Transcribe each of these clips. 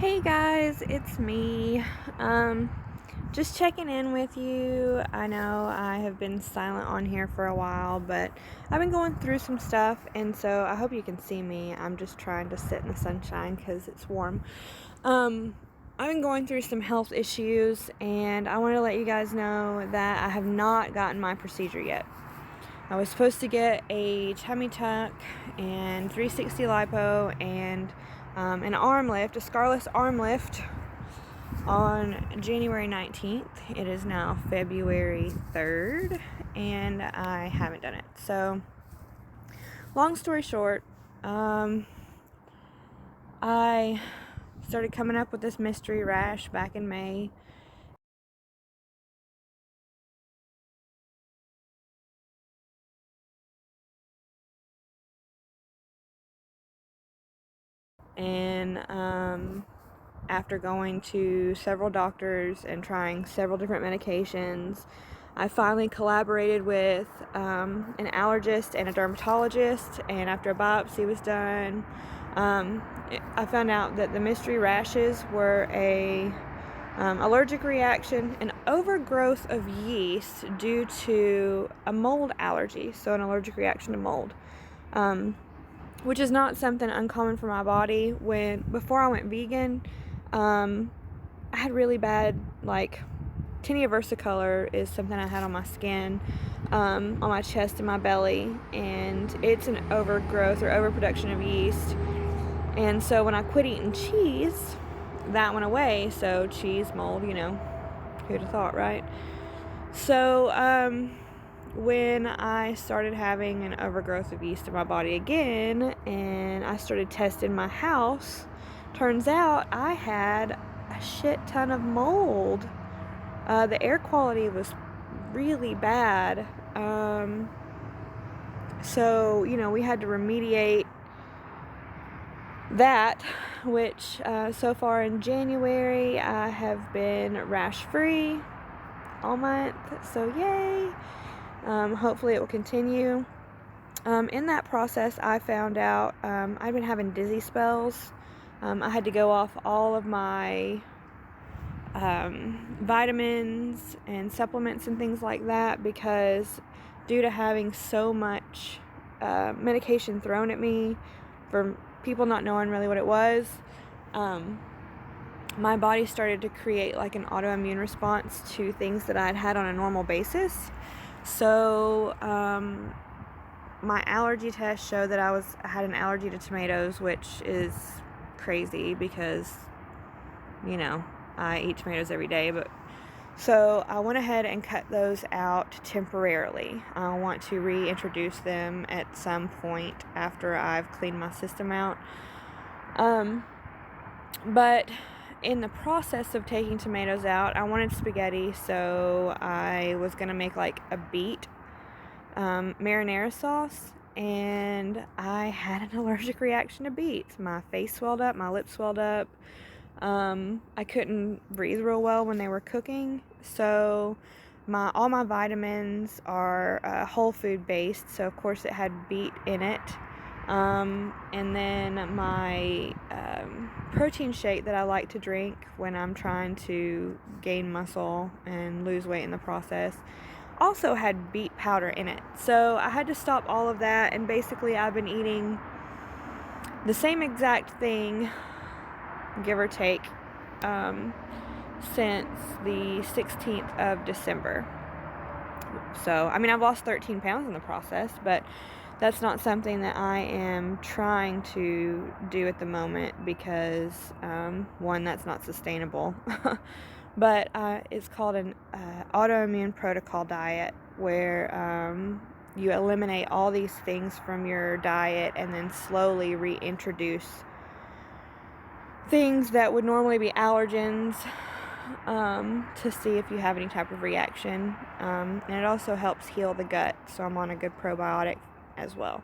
Hey guys, it's me. Just checking in with you. I know I have been silent on here for a while, but I've been going through some stuff, and so I hope you can see me. I'm just trying to sit in the sunshine because it's warm. I've been going through some health issues, and I want to let you guys know that I have not gotten my procedure yet. I was supposed to get a tummy tuck and 360 lipo and an arm lift, a scarless arm lift on January 19th. It is now February 3rd and I haven't done it. So, long story short, I started coming up with this mystery rash back in May. And after going to several doctors and trying several different medications, I finally collaborated with an allergist and a dermatologist, and after a biopsy was done, I found out that the mystery rashes were a allergic reaction, an overgrowth of yeast due to a mold allergy, so an allergic reaction to mold. Which is not something uncommon for my body. Before I went vegan, I had really bad, tinea versicolor is something I had on my skin, on my chest and my belly, and it's an overgrowth or overproduction of yeast. And so when I quit eating cheese, that went away. So cheese, mold, who'd have thought, right? So, when I started having an overgrowth of yeast in my body again, and I started testing my house, turns out I had a shit ton of mold. The air quality was really bad. So, we had to remediate that, which so far in January I have been rash free all month, so yay. Hopefully it will continue. In that process, I found out I've been having dizzy spells. I had to go off all of my vitamins and supplements and things like that because due to having so much medication thrown at me for people not knowing really what it was, my body started to create like an autoimmune response to things that I'd had on a normal basis. So, my allergy test showed that I had an allergy to tomatoes, which is crazy because, I eat tomatoes every day. But so I went ahead and cut those out temporarily. I want to reintroduce them at some point after I've cleaned my system out. But in the process of taking tomatoes out, I wanted spaghetti, so I was going to make like a beet marinara sauce, and I had an allergic reaction to beets. My face swelled up, my lips swelled up. I couldn't breathe real well when they were cooking, so all my vitamins are whole food based, so of course it had beet in it. And then my protein shake that I like to drink when I'm trying to gain muscle and lose weight in the process also had beet powder in it. So I had to stop all of that, and basically I've been eating the same exact thing, give or take, since the 16th of December. So, I've lost 13 pounds in the process, but that's not something that I am trying to do at the moment because, one, that's not sustainable. But it's called an autoimmune protocol diet, where you eliminate all these things from your diet and then slowly reintroduce things that would normally be allergens to see if you have any type of reaction. And it also helps heal the gut, so I'm on a good probiotic as well.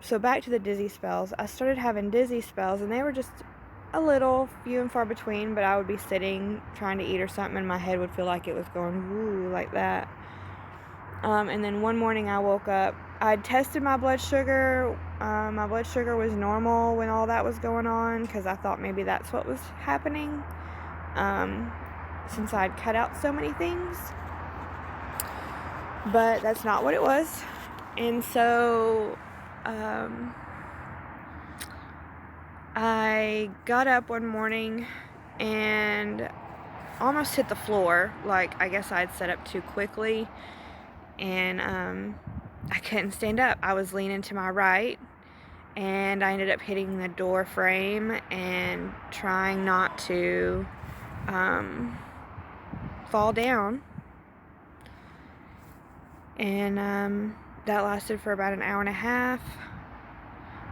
So back to the dizzy spells. I started having dizzy spells, and they were just a little few and far between, but I would be sitting trying to eat or something, and my head would feel like it was going woo like that. And then one morning I woke up I tested my blood sugar. My blood sugar was normal when all that was going on, because I thought maybe that's what was happening, since I'd cut out so many things. But that's not what it was. And so I got up one morning and almost hit the floor. Like, I guess I'd set up too quickly, and I couldn't stand up. I was leaning to my right, and I ended up hitting the door frame and trying not to fall down. And that lasted for about an hour and a half.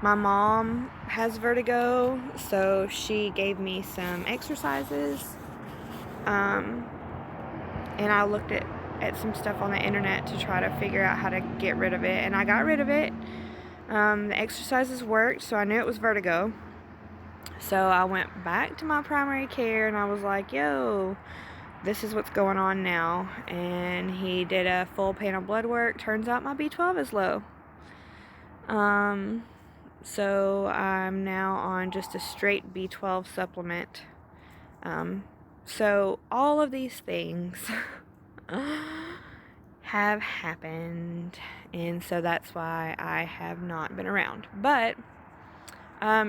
My mom has vertigo, so she gave me some exercises. And I looked at some stuff on the internet to try to figure out how to get rid of it, and I got rid of it. The exercises worked, so I knew it was vertigo. So I went back to my primary care and I was like, yo, this is what's going on now. And he did a full panel blood work. Turns out my B12 is low. So I'm now on just a straight B12 supplement. So all of these things have happened, and so that's why I have not been around. But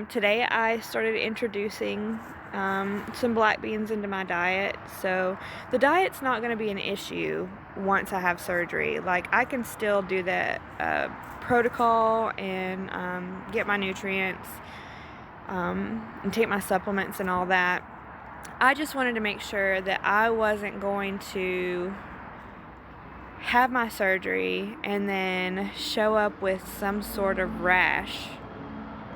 today I started introducing some black beans into my diet. So the diet's not going to be an issue once I have surgery. Like, I can still do the protocol and get my nutrients and take my supplements and all that. I just wanted to make sure that I wasn't going to have my surgery and then show up with some sort of rash,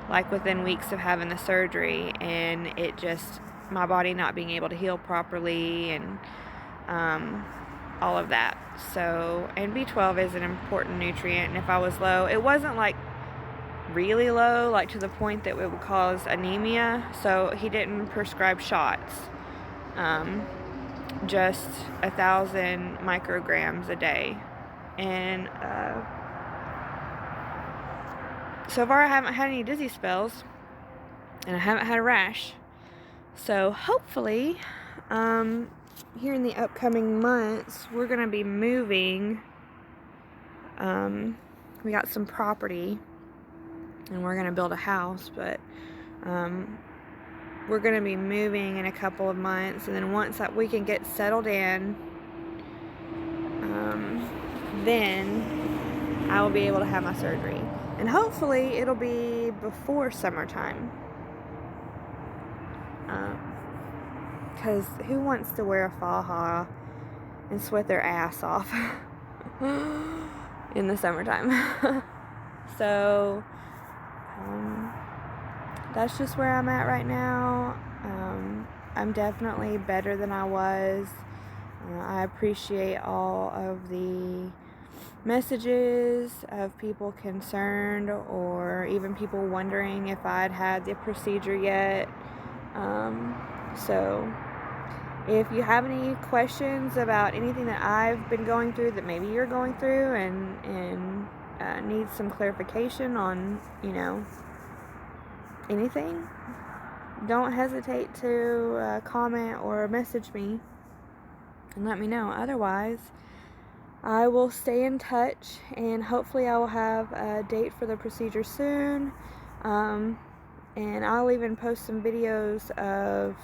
like within weeks of having the surgery, and it just, my body not being able to heal properly and all of that. So, and B12 is an important nutrient, and if I was low, it wasn't like really low, like to the point that it would cause anemia, so he didn't prescribe shots. Just 1,000 micrograms a day. And so far I haven't had any dizzy spells, and I haven't had a rash. So hopefully here in the upcoming months we're gonna be moving. We got some property and we're gonna build a house, but we're going to be moving in a couple of months, and then once that we can get settled in, then I will be able to have my surgery, and hopefully it'll be before summertime, because who wants to wear a faja and sweat their ass off in the summertime? So that's just where I'm at right now. I'm definitely better than I was. I appreciate all of the messages of people concerned, or even people wondering if I'd had the procedure yet. So if you have any questions about anything that I've been going through that maybe you're going through and need some clarification on, anything, don't hesitate to comment or message me and let me know. Otherwise, I will stay in touch, and hopefully I will have a date for the procedure soon. And I'll even post some videos of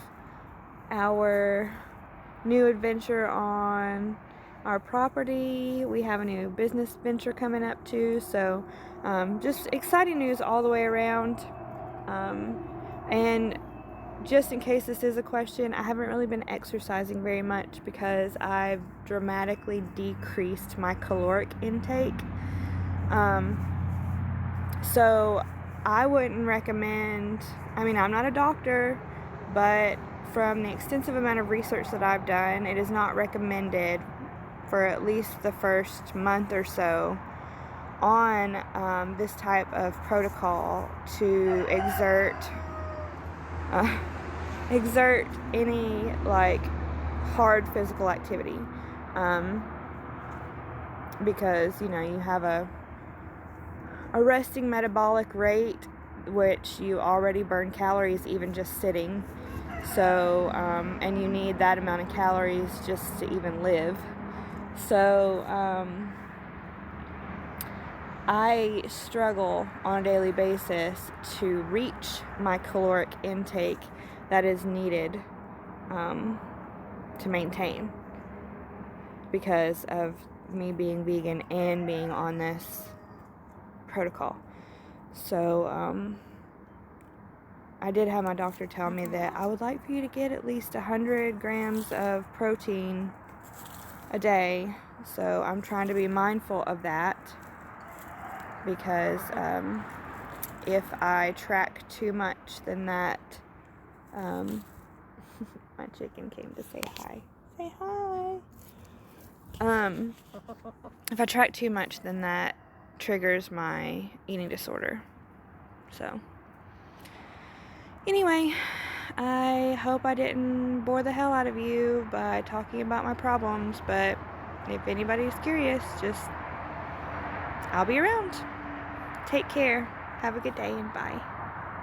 our new adventure on our property. We have a new business venture coming up too, so just exciting news all the way around. And just in case this is a question, I haven't really been exercising very much because I've dramatically decreased my caloric intake. So I wouldn't recommend, I'm not a doctor, but from the extensive amount of research that I've done, it is not recommended for at least the first month or so on this type of protocol to exert any like hard physical activity, because you have a a resting metabolic rate, which you already burn calories even just sitting. So, and you need that amount of calories just to even live. So, I struggle on a daily basis to reach my caloric intake that is needed to maintain, because of me being vegan and being on this protocol. So, I did have my doctor tell me that I would like for you to get at least 100 grams of protein a day. So I'm trying to be mindful of that, because if I track too much, then that my chicken came to say hi. Say hi. If I track too much, then that triggers my eating disorder. So anyway, I hope I didn't bore the hell out of you by talking about my problems, but if anybody's curious, I'll be around. Take care. Have a good day, and bye.